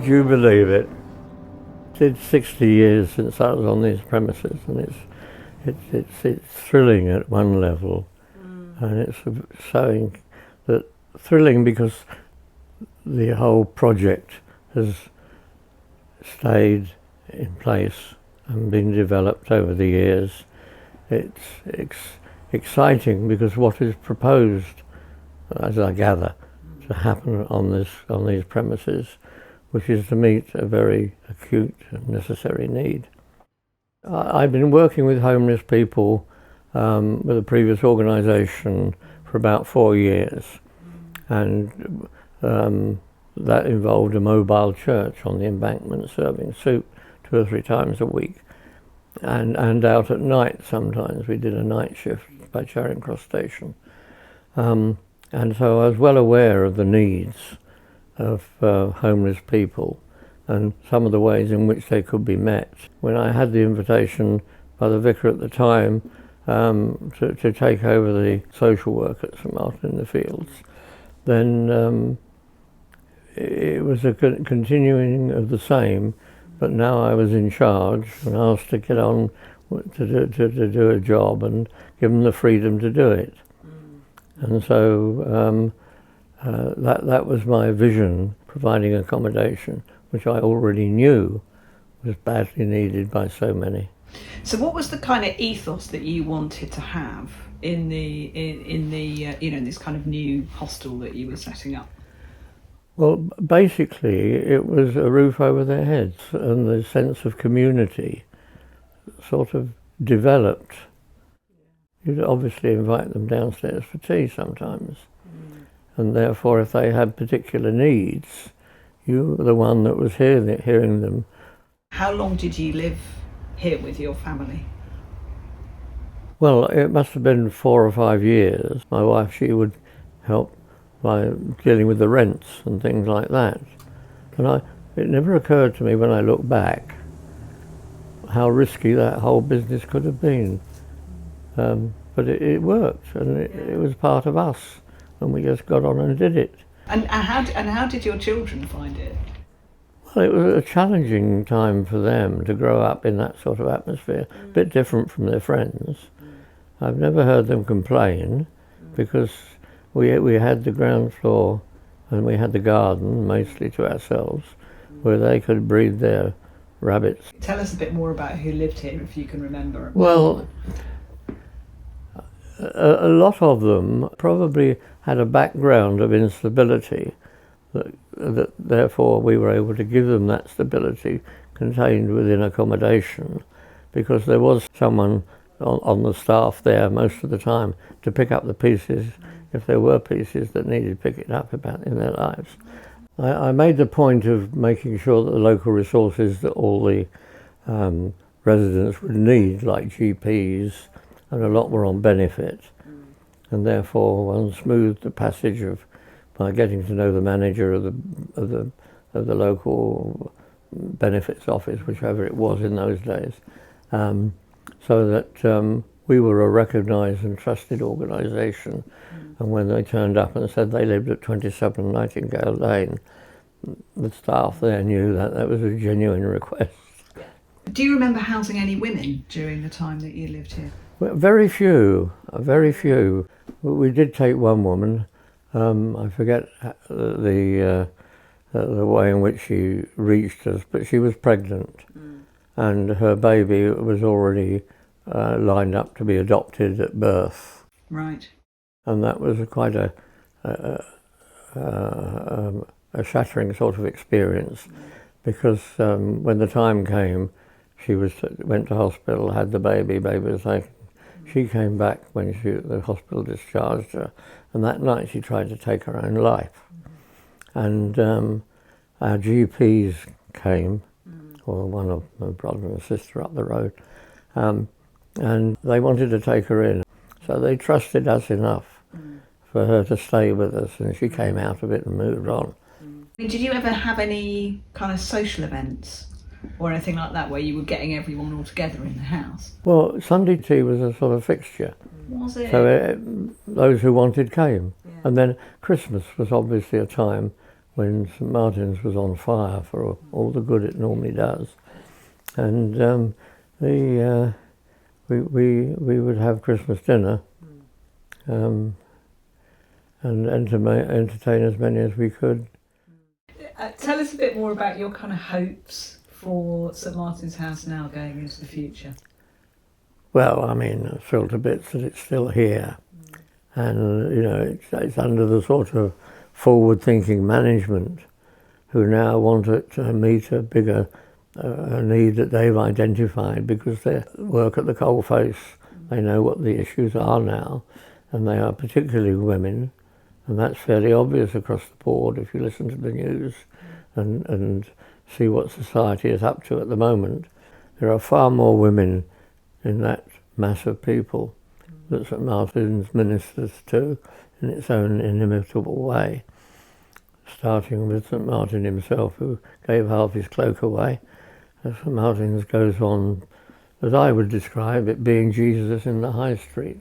Would you believe it? It's 60 years since I was on these premises, and it's thrilling at one level, and it's thrilling because the whole project has stayed in place and been developed over the years. It's exciting because what is proposed, as I gather, to happen on these premises, which is to meet a very acute and necessary need. I've been working with homeless people with a previous organisation for about 4 years, and that involved a mobile church on the embankment serving soup 2 or 3 times a week, and out at night sometimes. We did a night shift by Charing Cross Station, and so I was well aware of the needs of homeless people and some of the ways in which they could be met. When I had the invitation by the vicar at the time to take over the social work at St Martin in the Fields, then it was a continuing of the same, but now I was in charge and asked to get on to do a job and give them the freedom to do it. And so that was my vision, providing accommodation, which I already knew was badly needed by so many. So what was the kind of ethos that you wanted to have in this kind of new hostel that you were setting up? Well, basically it was a roof over their heads, and the sense of community sort of developed. You'd obviously invite them downstairs for tea sometimes, and therefore if they had particular needs, you were the one that was hearing them. How long did you live here with your family? Well, it must have been 4 or 5 years. My wife, she would help by dealing with the rents and things like that. And it never occurred to me when I look back how risky that whole business could have been. But it worked, and it was part of us, and we just got on and did it. And how did your children find it? Well, it was a challenging time for them to grow up in that sort of atmosphere, a bit different from their friends. I've never heard them complain, because we had the ground floor and we had the garden mostly to ourselves, where they could breed their rabbits. Tell us a bit more about who lived here, if you can remember. Well, a lot of them probably had a background of instability, that therefore we were able to give them that stability contained within accommodation, because there was someone on the staff there most of the time to pick up the pieces if there were pieces that needed picking up about in their lives. I made the point of making sure that the local resources that all the residents would need, like GPs, and a lot were on benefit, and therefore one smoothed the passage by getting to know the manager of the local benefits office, whichever it was in those days, so that we were a recognised and trusted organisation. And when they turned up and said they lived at 27 Nightingale Lane, the staff there knew that that was a genuine request. Do you remember housing any women during the time that you lived here? Well, very few. We did take one woman. I forget the way in which she reached us, but she was pregnant, and her baby was already lined up to be adopted at birth. Right. And that was quite a shattering sort of experience, because when the time came, she went to hospital, had the baby was taken. She came back when the hospital discharged her, and that night she tried to take her own life. And our GPs came, or one of my brother and sister up the road, and they wanted to take her in. So they trusted us enough for her to stay with us, and she came out of it and moved on. Did you ever have any kind of social events or anything like that where you were getting everyone all together in the house? Well, Sunday tea was a sort of fixture. Was it? So those who wanted came. Yeah. And then Christmas was obviously a time when St Martin's was on fire for all the good it normally does. And we would have Christmas dinner and entertain as many as we could. Tell us a bit more about your kind of hopes for St Martin's House now going into the future. Well, I mean, I'm thrilled to bits that it's still here. And, you know, it's under the sort of forward-thinking management who now want it to meet a bigger need that they've identified because they work at the coalface. They know what the issues are now, and they are particularly women, and that's fairly obvious across the board if you listen to the news and see what society is up to at the moment. There are far more women in that mass of people that St Martin's ministers to in its own inimitable way, starting with St Martin himself, who gave half his cloak away. St Martin's goes on, as I would describe it, being Jesus in the high street.